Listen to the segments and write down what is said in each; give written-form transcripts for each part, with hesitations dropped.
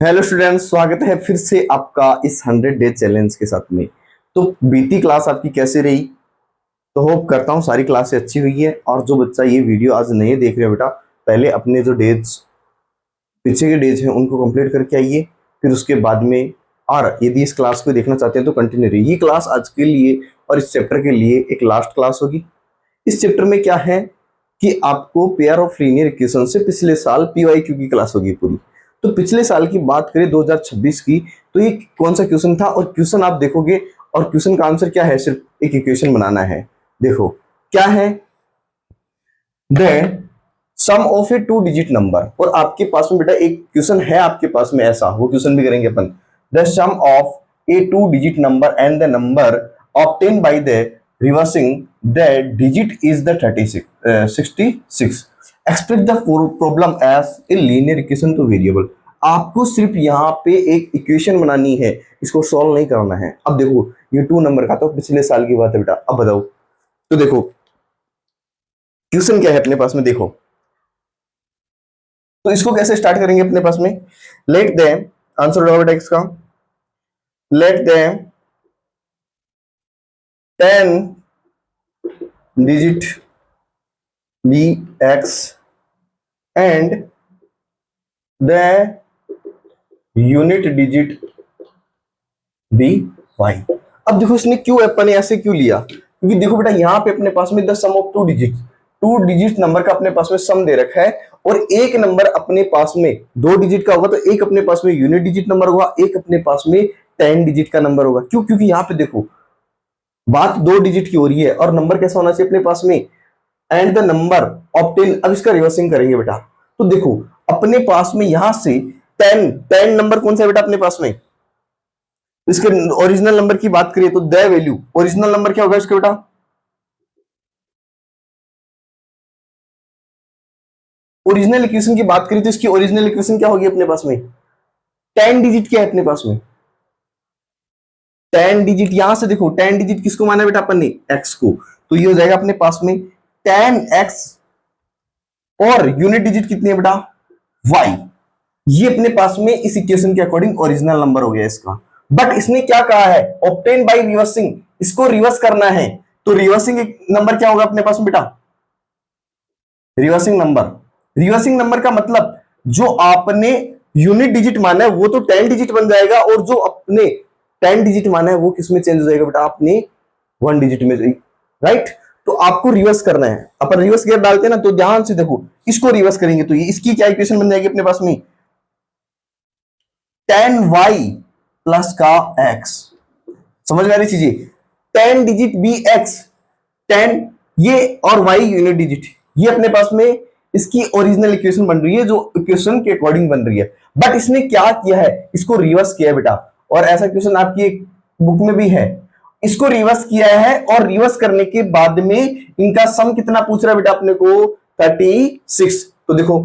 Hello students, स्वागत है फिर से आपका इस 100 डे चैलेंज के साथ में। तो बीती क्लास आपकी कैसे रही? तो होप करता हूँ सारी क्लासें अच्छी हुई है। और जो बच्चा ये वीडियो आज नहीं देख रहे हो बेटा, पहले अपने जो डेज पीछे के डेज हैं उनको कंप्लीट करके आइए। फिर उसके बाद में, और यदि इस क्लास को देखना चाहते हैं तो कंटिन्यू रहिए। ये क्लास आज के लिए और इस चैप्टर के लिए एक लास्ट क्लास होगी। इस चैप्टर में क्या है कि आपको पेयर ऑफ लीनियर इक्वेशन से पिछले साल पीवाईक्यू की क्लास होगी पूरी। तो पिछले साल की बात करें 2026 की, तो ये कौन सा क्वेश्चन था और क्वेश्चन आप देखोगे और क्वेश्चन का आंसर क्या है, सिर्फ एक इक्वेशन बनाना है। देखो क्या है, the sum of a 2 digit number. और आपके पास में बेटा एक क्वेश्चन है आपके पास में ऐसा, वो क्वेश्चन भी करेंगे अपन। The sum of a 2 digit number and the number obtain by the reversing the digit is the 66। Express the problem as a linear equation two variable. आपको सिर्फ यहाँ पे एक इक्वेशन बनानी है, इसको सॉल्व नहीं करना है। अब देखो ये 2 नंबर का तो पिछले साल की बात है बेटा। अब बताओ, तो देखो क्वेश्चन क्या है अपने पास में, देखो तो इसको कैसे स्टार्ट करेंगे अपने पास में। लेट देम, आंसर होगा बेटा इसका, let them 10 digit be x and the unit digit be y. अब देखो इसने क्यों अपन ऐसे क्यों लिया, क्योंकि देखो बेटा यहाँ पे अपने पास में the sum of 2 digit number का अपने पास में सम दे रखा है। और एक नंबर अपने पास में 2 डिजिट का होगा तो एक अपने पास में यूनिट डिजिट नंबर होगा, एक अपने पास में 10 डिजिट का नंबर होगा। क्यों? क्योंकि यहाँ पे देखो बात 2 डिजिट की हो रही है और नंबर कैसा होना चाहिए अपने पास में, एंड द नंबर ऑब्टेन। अब इसका रिवर्सिंग करेंगे बेटा। तो देखो अपने पास में यहां से 10 नंबर कौन सा है बेटा अपने पास में, इसके ओरिजिनल नंबर की बात करिए तो द वैल्यू ओरिजिनल नंबर क्या होगा इसका बेटा, ओरिजिनल इक्वेशन की बात करिए तो इसकी ओरिजिनल इक्वेशन क्या होगी अपने पास में, 10 डिजिट क्या है अपने पास में, 10 डिजिट। यहां से देखो 10 डिजिट किसको माना बेटा अपन ने, एक्स को। तो ये हो जाएगा अपने पास में 10x और यूनिट डिजिट कितनी है बेटा, y। ये अपने पास में इस इक्वेशन के अकॉर्डिंग ओरिजिनल नंबर हो गया इसका। बट इसने क्या कहा है, ऑब्टेन बाय रिवर्सिंग, इसको रिवर्स करना है। तो रिवर्सिंग नंबर क्या होगा अपने पास में बेटा, रिवर्सिंग नंबर। रिवर्सिंग नंबर का मतलब जो आपने यूनिट डिजिट माना है वो तो 10 डिजिट बन जाएगा, और जो अपने 10 डिजिट माना है वो किसमें चेंज हो जाएगा बेटा, आपने 1 डिजिट में, राइट। तो आपको रिवर्स करना है, अपन रिवर्स गियर डालते हैं ना, तो ध्यान से देखो इसको रिवर्स करेंगे तो ये इसकी क्या इक्वेशन बन जाएगी अपने पास में, 10y प्लस का x। समझ में आ रही चीजें, 10 डिजिट बी एक्स, 10 ये और y यूनिट डिजिट, ये अपने पास में इसकी ओरिजिनल इक्वेशन बन रही है जो इक्वेशन के अकॉर्डिंग बन रही है। बट इसने क्या किया है, इसको रिवर्स किया है बेटा। और ऐसा क्वेश्चन आपकी एक बुक में भी है, इसको रिवर्स किया है। और रिवर्स करने के बाद में इनका सम कितना पूछ रहा है बेटा अपने को, 36। तो देखो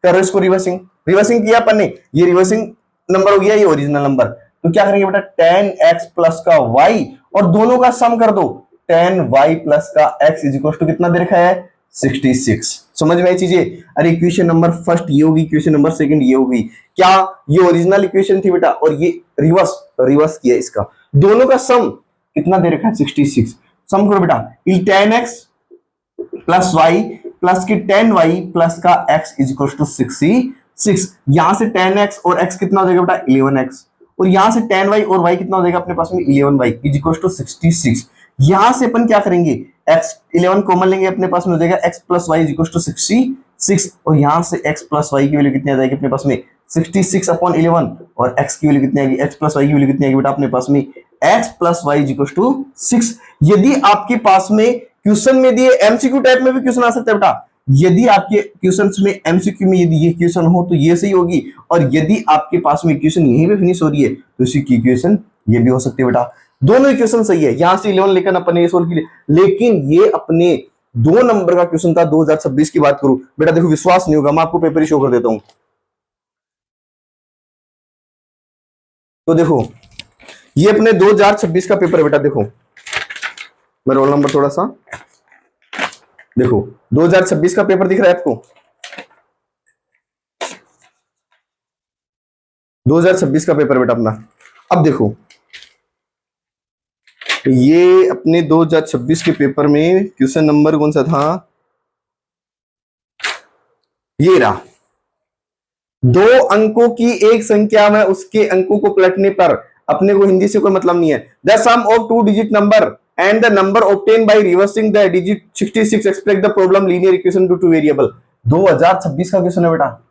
करो इसको रिवर्सिंग, रिवर्सिंग किया अपन ने, ये रिवर्सिंग नंबर हो गया, ये ओरिजिनल नंबर। तो क्या करेंगे बेटा, 10x प्लस का y और दोनों का सम कर दो, 10y प्लस का x इज इक्वल टू कितना दे रखा है, 66। समझ में आई चीजें। अरे इक्वेशन नंबर फर्स्ट ये होगी, इक्वेशन नंबर सेकंड ये होगी। क्या ये ओरिजिनल इक्वेशन थी बेटा, और ये रिवर्स रिवर्स किया इसका, दोनों का सम कितना दे रखा है, 66। सम करो बेटा, 10x प्लस वाई प्लस की 10y प्लस का x इज इक्वल टू 66। यहां से 10x और x कितना हो जाएगा बेटा, 11x। और यहां से 10y और y कितना हो जाएगा अपने पास में, 11y इज इक्वल टू 66। यहां से अपन क्या करेंगे, x 11 कॉमन लेंगे, अपने पास में हो जाएगा x plus y is equal to 66। और यहां से x प्लस वाई की वैल्यू कितनी आ जाएगी अपने पास में, 66 अपॉन 11। और x की वैल्यू कितनी आएगी, x प्लस वाई की वैल्यू कितनी आएगी बेटा अपने पास में, x plus y is equal to 6। यदि आपके पास में क्वेश्चन में दिए, एमसीक्यू टाइप में भी क्वेश्चन आ सकता है बेटा। यदि आपके क्वेश्चन में एमसीक्यू में यदि ये क्वेश्चन हो तो ये सही होगी, और यदि आपके पास में इक्वेशन यहीं पे फिनिश हो रही है तो इसी की इक्वेशन ये भी हो सकती है बेटा। दोनों इक्वेशन सही है, यहां से 11 लेकर अपन ये सोल्व किए, लेकिन ये अपने 2 नंबर का क्वेश्चन था 2026 की बात करूं बेटा। देखो विश्वास नहीं होगा, मैं आपको पेपर ही शो कर देता हूं। तो देखो ये अपने 2026 का पेपर है बेटा। देखो मैं रोल नंबर थोड़ा सा देखो, 2026 का पेपर दिख रहा है आपको, 2026 का पेपर बेटा अपना। अब देखो ये अपने 2026 के पेपर में क्वेश्चन नंबर कौन सा था, ये रहा। दो अंकों की एक संख्या में उसके अंकों को पलटने पर, अपने को हिंदी से कोई मतलब नहीं है, the sum of two digit number and the number obtain by reversing the digit 66 express the problem linear equation to two variable. 2026 का क्वेश्चन है बेटा,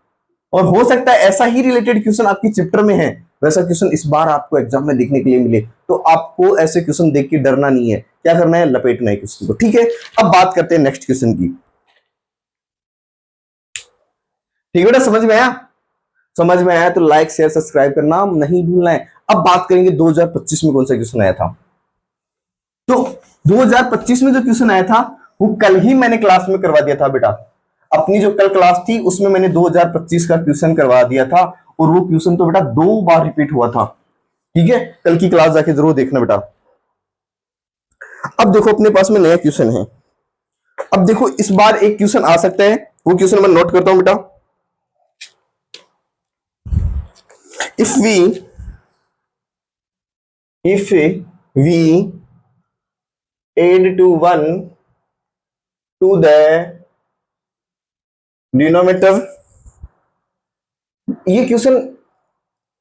और हो सकता है ऐसा ही रिलेटेड क्वेश्चन आपकी चैप्टर में है, वैसा क्वेश्चन इस बार आपको एग्जाम में देखने के लिए मिले, तो आपको ऐसे क्वेश्चन देख के डरना नहीं है, क्या करना है, लपेटना है क्वेश्चन को। ठीक है, अब बात करते हैं नेक्स्ट क्वेश्चन की। ठीक है बेटा, समझ में आया? समझ में आया तो लाइक शेयर सब्सक्राइब करना नहीं भूलना है। अब बात करेंगे 2025 में कौन सा क्वेश्चन आया था। तो 2025 में जो क्वेश्चन आया था वो कल ही मैंने क्लास में करवा दिया था बेटा। अपनी जो कल क्लास थी उसमें मैंने 2025 का क्वेश्चन करवा दिया था, और वो क्वेश्चन तो बेटा 2 बार रिपीट हुआ था। ठीक है, कल की क्लास जाके जरूर देखना बेटा। अब देखो अपने पास में नया क्वेश्चन है। अब देखो इस बार एक क्वेश्चन आ सकता है, वो क्वेश्चन मैं नोट करता हूं बेटा। if we add to 1 to the denominator, ये क्वेश्चन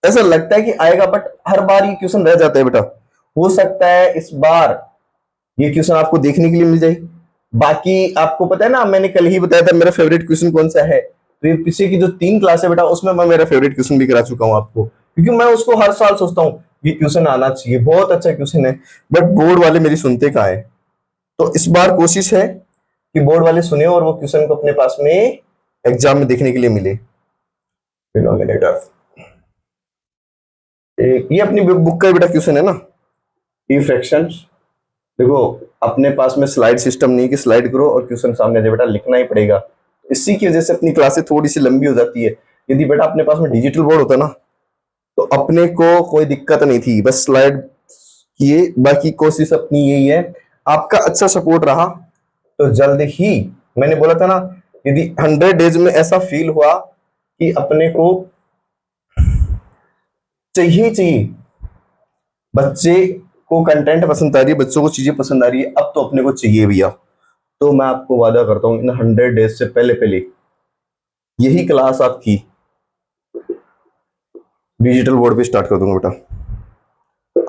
ऐसा लगता है कि आएगा, बट हर बार ये क्वेश्चन रह जाता है बेटा। हो सकता है इस बार ये क्वेश्चन आपको देखने के लिए मिल जाए। बाकी आपको पता है ना, मैंने कल ही बताया था मेरा फेवरेट क्वेश्चन कौन सा है, तो ये पीछे की जो 3 क्लास है बेटा उसमें मैं मेरा फेवरेट क्वेश्चन भी करा चुका हूं आपको, क्योंकि मैं उसको हर साल सोचता हूं ये क्वेश्चन आना चाहिए, बहुत अच्छा क्वेश्चन है, बट बोर्ड वाले मेरी सुनते कहाँ है। तो इस बार कोशिश है कि बोर्ड वाले सुने और वो क्वेश्चन को अपने पास में एग्जाम में देखने के लिए मिले। डिनोमिनेटर, ये अपनी बुक का बेटा क्वेश्चन है ना, ई फ्रैक्शंस। देखो अपने पास में स्लाइड सिस्टम नहीं कि स्लाइड करो और क्वेश्चन सामने दे, बेटा लिखना ही पड़ेगा। इसी की वजह से अपनी क्लासें थोड़ी सी लंबी हो जाती है। यदि बेटा अपने पास में डिजिटल बोर्ड होता ना तो अपने को कोई दिक्कत नहीं थी, बस स्लाइड किए। बाकी कोशिश अपनी यही है, आपका अच्छा सपोर्ट रहा तो जल्द ही, मैंने बोला था ना, यदि 100 डेज में ऐसा फील हुआ कि अपने को चाहिए बच्चे को कंटेंट पसंद आ रही है, बच्चों को चीजें पसंद आ रही है, अब तो अपने को चाहिए भैया, तो मैं आपको वादा करता हूं इन 100 डेज से पहले पहले यही क्लास आपकी डिजिटल बोर्ड पे स्टार्ट कर दूंगा बेटा।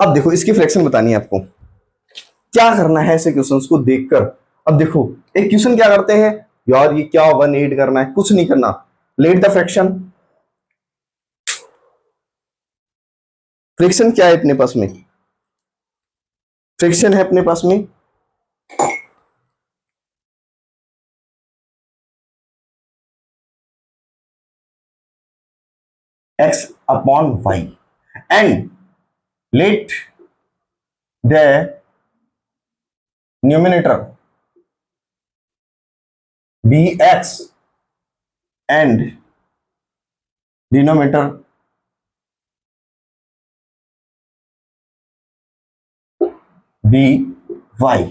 अब देखो इसकी फ्रैक्शन बतानी है आपको, क्या करना है ऐसे क्वेश्चंस को देखकर। अब देखो एक क्वेश्चन क्या करते हैं यार, ये क्या 1 8 करना है, कुछ नहीं करना, लेट द फ्रैक्शन। फ्रैक्शन क्या है अपने पास में, फ्रैक्शन है अपने पास में x upon y and let the numerator be x and denominator be y।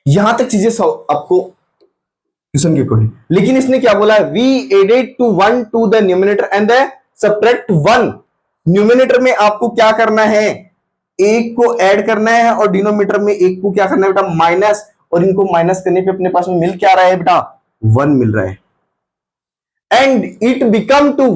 यहां तक चीजें आपको क्वेश्चन के अकॉर्डिंग, लेकिन इसने क्या बोला है, we added to 1 to the numerator and the subtract 1। Numerator में आपको क्या करना है, एक को ऐड करना है, और डिनोमिनेटर में एक को क्या करना है बेटा, माइनस, और इनको माइनस करने पे अपने पास में मिल क्या रहा है बेटा, 1 मिल रहा है। And it become to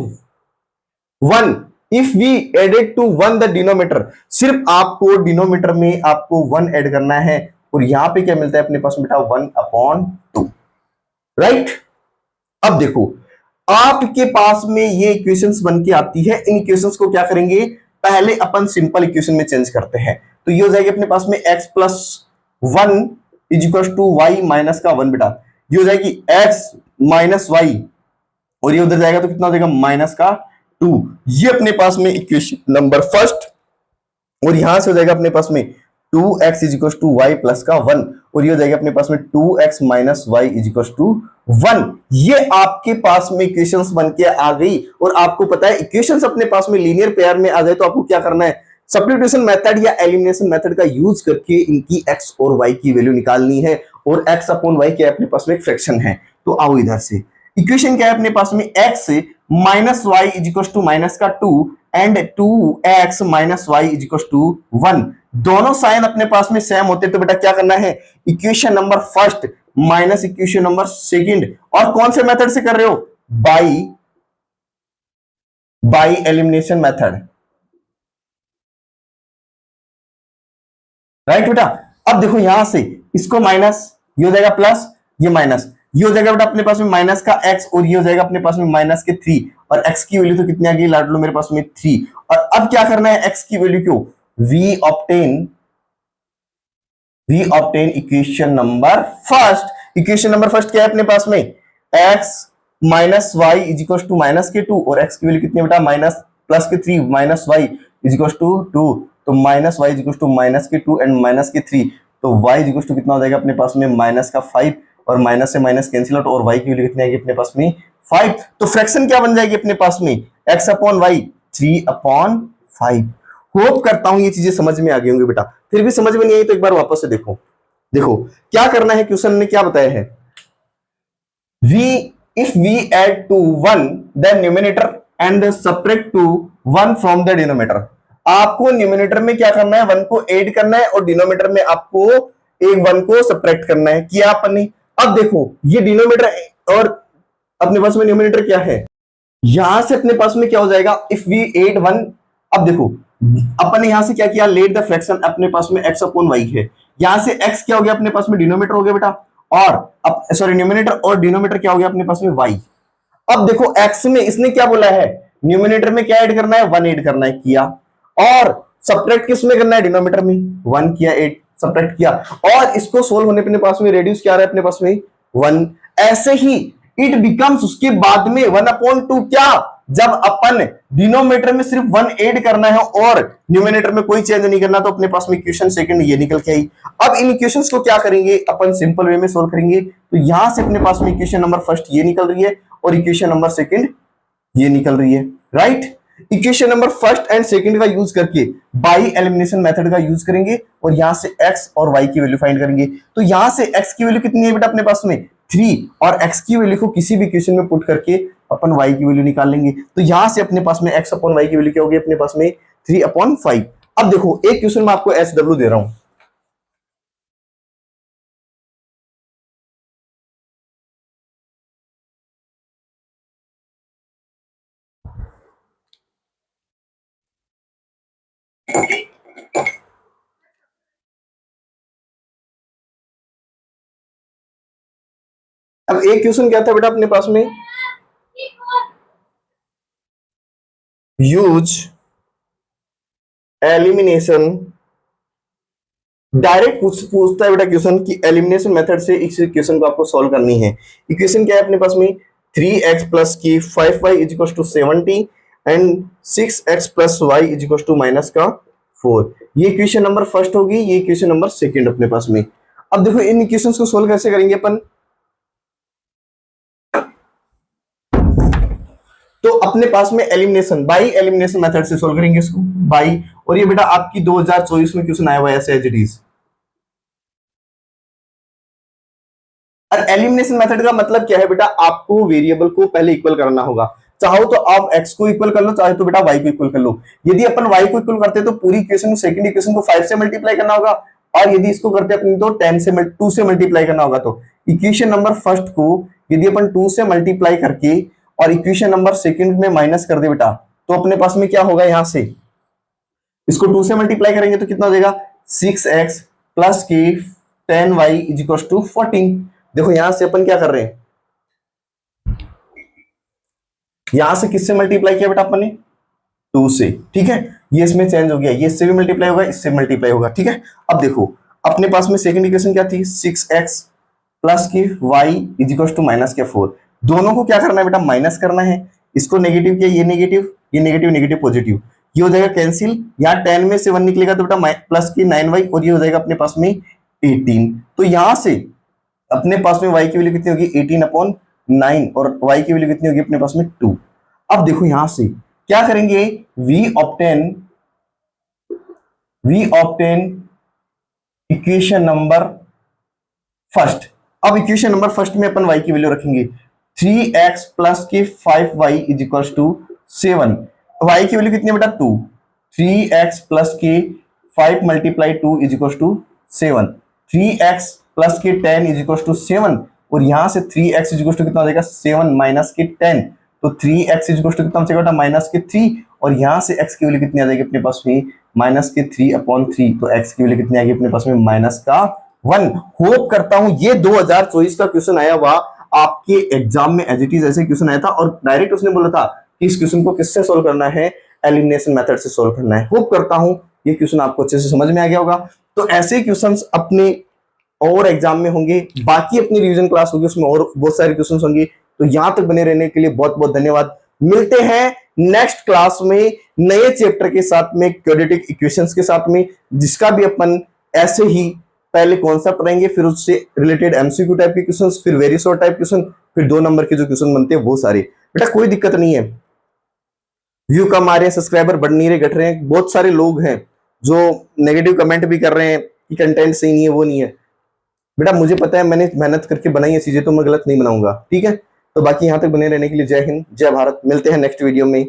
1 if we added to 1 the denominator. सिर्फ आपको डिनोमिनेटर में आपको 1 ऐड करना है, और यहां पे क्या मिलता है अपने पास बेटा, 1/2, राइट। अब देखो आपके पास में ये इक्वेशंस बन के आती है, इन इक्वेशंस को क्या करेंगे, पहले अपन सिंपल इक्वेशन में चेंज करते हैं। तो ये हो जाएगी अपने पास में x plus 1 is equal to y minus का 1 बेटा, ये हो जाएगी x माइनस वाई, और ये उधर जाएगा तो कितना हो जाएगा, माइनस का 2। ये अपने पास में इक्वेशन नंबर फर्स्ट, और यहां से हो जाएगा अपने पास में 2x is equal to y plus का 1, और ये हो जाएगा अपने पास में 2x minus y is equal to 1। ये आपके पास में इक्वेशंस बन के आ गई। और आपको पता है इक्वेशंस अपने पास में लीनियर पेयर में आ जाए तो आपको क्या करना है, सब्स्टिट्यूशन मेथड या एलिमिनेशन मेथड का यूज करके इनकी x और y की वैल्यू निकालनी है। और x अपॉन y क्या है अपने पास में, एक फ्रैक्शन है। तो आओ इधर से, इक्वेशन क्या है अपने पास में, x minus y is equal to minus का 2 and 2x minus y is equal to 1। दोनों साइन अपने पास में सेम होते तो बेटा क्या करना है, equation number first minus equation number second, और कौन से मेथड से कर रहे हो, बाई एलिमिनेशन मेथड, राइट बेटा। अब देखो यहां से इसको माइनस, ये हो जाएगा प्लस, ये माइनस, ये हो जाएगा बेटा अपने पास में माइनस का x, और ये हो जाएगा अपने पास में माइनस के 3, और x की वैल्यू तो कितनी आ गई लाड लो मेरे पास में 3। और अब क्या करना है, x की वैल्यू क्यों, we obtain equation number first. Equation number first क्या है अपने पास में, x minus y is equal to minus के 2, और x की वैल्यू कितनी है बेटा, माइनस प्लस के 3 minus y is equal to 2, तो minus y is equal to minus के 2 एंड माइनस के 3, तो y इज इक्वल टू कितना हो जाएगा अपने पास में माइनस का 5, और माइनस से माइनस कैंसिल आउट, और y की वैल्यू कितनी आएगी अपने पास में 5। तो फ्रैक्शन क्या बन जाएगी अपने पास में, x अपॉन वाई 3/5। होप करता हूं ये चीजें समझ में आ गई होंगी बेटा, फिर भी समझ में नहीं आई तो एक बार वापस से देखो। देखो क्या करना है, क्वेश्चन ने क्या बताया है, if we add to 1 the numerator and subtract to 1 from the denominator। आपको न्यूमिनेटर में क्या करना है, 1 को ऐड करना है, और डिनोमिनेटर में आपको एक 1 को सब्ट्रैक्ट करना है, किया अपन ने। अब देखो ये डिनोमिनेटर और अपने पास में न्यूमिनेटर क्या है, यहां से अपने पास में क्या हो जाएगा, इफ वी ऐड 1। अब देखो अपन ने यहां से क्या किया, लेट द फ्रैक्शन अपने पास में x अपॉन वाई है, यहां से x क्या हो गया अपने पास में, डिनोमिनेटर हो गया बेटा, और अब सॉरी न्यूमिनेटर और डिनोमिनेटर क्या हो गया अपने पास में y। अब देखो x में इसने क्या बोला है, न्यूमिनेटर में क्या ऐड करना है, 1 ऐड करना है, किया, और सब्ट्रैक्ट किस में करना है, डिनोमिनेटर में 1 किया, 8 सब्ट्रैक्ट किया, और इसको सोल्व होने अपने पास में रेडियस क्या आ रहा है अपने पास में 1। ऐसे ही इट बिकम्स उसके बाद में 1/2, क्या, जब अपन डिनोमिनेटर में सिर्फ 1 ऐड करना है और न्यूमिनेटर में कोई चेंज नहीं करना, तो अपने पास में इक्वेशन सेकंड ये निकल के आई। अब इन इक्वेशंस को क्या करेंगे अपन, सिंपल वे में सोल्व करेंगे। तो यहां से अपने पास में इक्वेशन नंबर फर्स्ट ये निकल रही है, और इक्वेशन नंबर सेकंड ये निकल रही है, right. Equation number first and second का यूज करके बाई एलिमिनेशन मेथड का यूज करेंगे, और यहां से x और y की वैल्यू फाइंड करेंगे। तो यहां से x की वैल्यू कितनी है बेटा अपने पास में 3, और x की वैल्यू को किसी भी इक्वेशन में पुट करके अपन y की वैल्यू निकाल लेंगे। तो यहां से अपने पास में x अपॉन y की वैल्यू क्या होगी अपने पास में 3/5। अब देखो एक क्वेश्चन में आपको SW दे रहा हूं, अब एक क्वेश्चन क्या था बेटा अपने पास में, यूज एलिमिनेशन, डायरेक्ट पूछता है बेटा क्वेश्चन की एलिमिनेशन मेथड से इस इक्वेशन को आपको सॉल्व करनी है। इक्वेशन क्या है अपने पास में, 3x प्लस की 5y is equal to 70 and 6x plus y is equal to minus का 4। ये इक्वेशन नंबर फर्स्ट होगी, ये इक्वेशन नंबर सेकंड अपने पास में। अब देखो इन इक्वेशंस को सोल्व कैसे करेंगे अपन, तो अपने पास में एलिमिनेशन बाई एलिमिनेशन मेथड से सोल्व करेंगे इसको बाई, और ये बेटा आपकी 2024 में क्वेश्चन आया हुआ है ऐसे एज इट इज। और एलिमिनेशन मेथड का मतलब क्या है बेटा, आपको वेरिएबल को पहले इक्वल करना होगा। चाहो तो आप x को इक्वल कर लो, चाहे तो बेटा y को इक्वल कर लो। यदि अपन y को इक्वल करते तो पूरी इक्वेशन को सेकंड इक्वेशन को 5 से मल्टीप्लाई करना होगा, और यदि इसको करते अपन तो 2 से मल्टीप्लाई करना होगा। तो इक्वेशन नंबर फर्स्ट को यदि अपन 2 से मल्टीप्लाई करके और इक्वेशन नंबर सेकंड में माइनस कर दे बेटा, तो अपने पास में क्या होगा, यहां से इसको 2 से मल्टीप्लाई करेंगे तो कितना हो जाएगा 6x प्लस की 10y इज इक्वल टू 14। देखो यहां से अपन क्या कर रहे हैं, यहां से किससे मल्टीप्लाई किया बेटा अपन ने 2 से, ठीक है। ये इसमें चेंज हो गया, ये इससे भी मल्टीप्लाई होगा, इससे मल्टीप्लाई होगा, ठीक है। अब देखो अपने पास में सेकंड इक्वेशन क्या थी, 6x प्लस की y is equal to minus के 4। दोनों को क्या करना है बेटा, माइनस करना है। इसको नेगेटिव किया, ये नेगेटिव, ये नेगेटिव, नेगेटिव पॉजिटिव, ये हो जाएगा कैंसिल। यहाँ 10 में से 1 निकलेगा तो बेटा प्लस की 9y, और ये हो जाएगा अपने पास में 18। तो यहां से अपने पास में y की वैल्यू कितनी होगी 18/9, और y की वैल्यू कितनी होगी अपने पास में 2। अब देखो यहां से क्या करेंगे, we obtain equation number first. अब इक्वेशन नंबर फर्स्ट में अपन y की वैल्यू रखेंगे 3x प्लस की 5y is equal to 7। y की वैल्यू कितनी है बेटा 2, 3x प्लस के 5 multiply 2 is equal to 7, 3x plus के 10 इज इक्वल टू 7, और यहां से 3x इज इक्वल टू कितना हो जाएगा 7 माइनस के 10, तो 3x इज इक्वल टू कितना हो जाएगा माइनस के 3, और यहां से x की वैल्यू कितनी आ जाएगी अपने पास में माइनस के 3/3, तो x की वैल्यू कितनी आएगी अपने पास में माइनस का 1। होप करता हूं ये 2024 का क्वेश्चन आया हुआ आपके एग्जाम में एज इट इज ऐसे क्वेश्चन आया था, और डायरेक्ट उसने बोला था कि इस क्वेश्चन को किससे सोल्व करना है, एलिमिनेशन मेथड से सोल्व करना है। होप करता हूं ये क्वेश्चन आपको अच्छे से समझ में आ गया होगा। तो ऐसे क्वेश्चंस अपने और एग्जाम में होंगे, बाकी अपनी रिवीजन क्लास होगी उसमें और बहुत सारे क्वेश्चंस होंगे। तो यहां तक बने रहने के लिए बहुत बहुत धन्यवाद। मिलते हैं नेक्स्ट क्लास में नए चैप्टर के साथ में, क्वाड्रेटिक इक्वेशंस के साथ में, जिसका भी अपन ऐसे ही पहले कॉन्सेप्ट पढ़ेंगे, फिर उससे रिलेटेड एमसीक्यू टाइप के क्वेश्चंस, फिर वेरी शॉर्ट टाइप क्वेश्चन, फिर 2 नंबर के जो क्वेश्चन बनते हैं वो सारे। बेटा कोई दिक्कत नहीं है, व्यू कम आ रहे हैं, सब्सक्राइबर बढ़ नहीं रहे, घट रहे हैं, बहुत सारे लोग हैं जो नेगेटिव कमेंट भी कर रहे हैं कि कंटेंट सही नहीं है, वो नहीं है। बेटा मुझे पता है, मैंने मेहनत करके बनाई है चीजें, तो मैं गलत नहीं बनाऊंगा, ठीक है। तो बाकी यहां तक बने रहने के लिए जय हिंद, जय भारत। मिलते हैं नेक्स्ट वीडियो में।